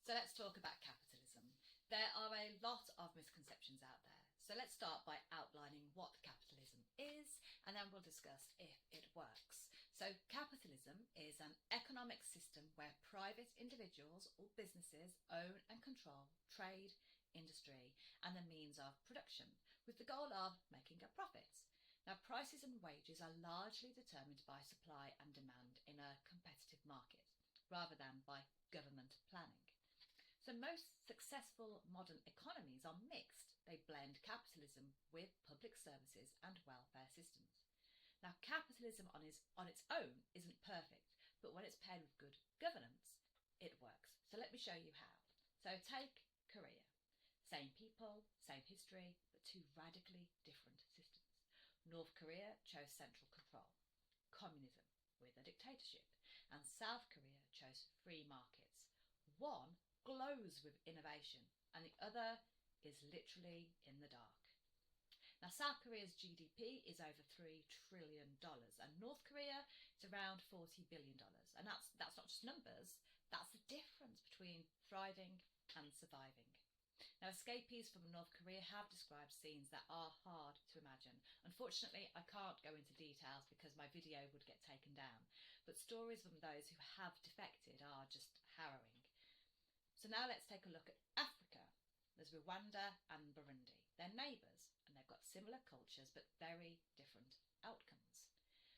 So let's talk about capitalism. There are a lot of misconceptions out there. So let's start by outlining what capitalism is, and then we'll discuss if it works. So capitalism is an economic system where private individuals or businesses own and control trade, industry, and the means of production, with the goal of making a profit. Now, prices and wages are largely determined by supply and demand in a competitive market, rather than by government planning. So most successful modern economies are mixed. They blend capitalism with public services and welfare systems. Now, capitalism on its own isn't perfect, but when it's paired with good governance, it works. So let me show you how. So take Korea. Same people, same history, but two radically different systems. North Korea chose central control, communism with a dictatorship, and South Korea chose free markets. One glows with innovation and the other is literally in the dark. Now, South Korea's GDP is over $3 trillion and North Korea is around $40 billion. And that's not just numbers, that's the difference between thriving and surviving. Now, escapees from North Korea have described scenes that are hard to imagine. Unfortunately, I can't go into details because my video would get taken down, but stories from those who have defected are just harrowing. So now let's take a look at Africa. There's Rwanda and Burundi. They're neighbours and they've got similar cultures but very different outcomes.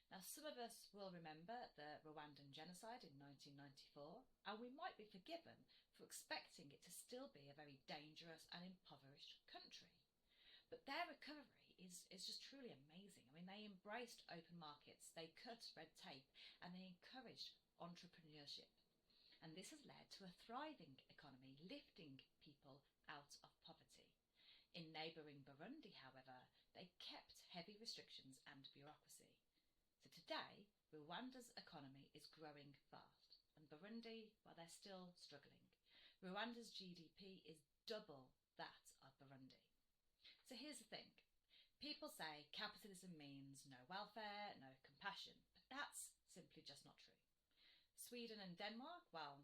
Now, some of us will remember the Rwandan genocide in 1994, and we might be forgiven for expecting it to still be a very dangerous and impoverished country. But their recovery is just truly amazing. I mean, they embraced open markets, they cut red tape, and they encouraged entrepreneurship. And this has led to a thriving economy, lifting people out of poverty. In neighbouring Burundi, however, they kept heavy restrictions and bureaucracy. So today, Rwanda's economy is growing fast, and Burundi, well, they're still struggling. Rwanda's GDP is double that of Burundi. So here's the thing. People say capitalism means no welfare, no compassion, but that's simply just not true. Sweden and Denmark, well,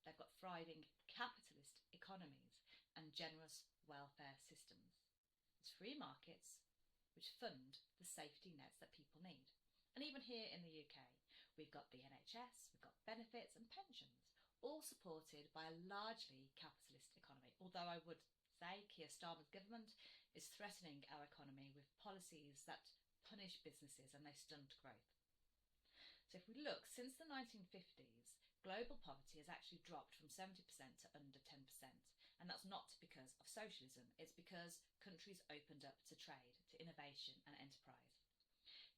they've got thriving capitalist economies and generous welfare systems. It's free markets which fund the safety nets that people need. And even here in the UK, we've got the NHS, we've got benefits and pensions, all supported by a largely capitalist economy. Although I would say Keir Starmer's government is threatening our economy with policies that punish businesses and they stunt growth. So if we look, since the 1950s, global poverty has actually dropped from 70% to under 10%. And that's not because of socialism, it's because countries opened up to trade, to innovation and enterprise.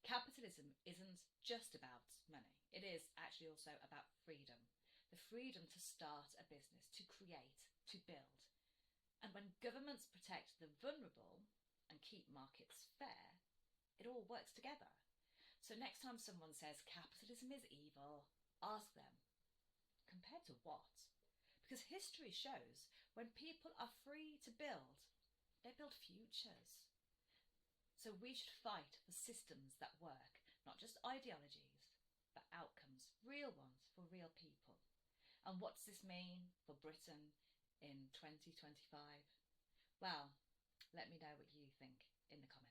Capitalism isn't just about money, it is actually also about freedom. The freedom to start a business, to create, to build. And when governments protect the vulnerable and keep markets fair, it all works together. So next time someone says capitalism is evil, ask them, compared to what? Because history shows when people are free to build, they build futures. So we should fight for systems that work, not just ideologies, but outcomes, real ones for real people. And what does this mean for Britain in 2025? Well, let me know what you think in the comments.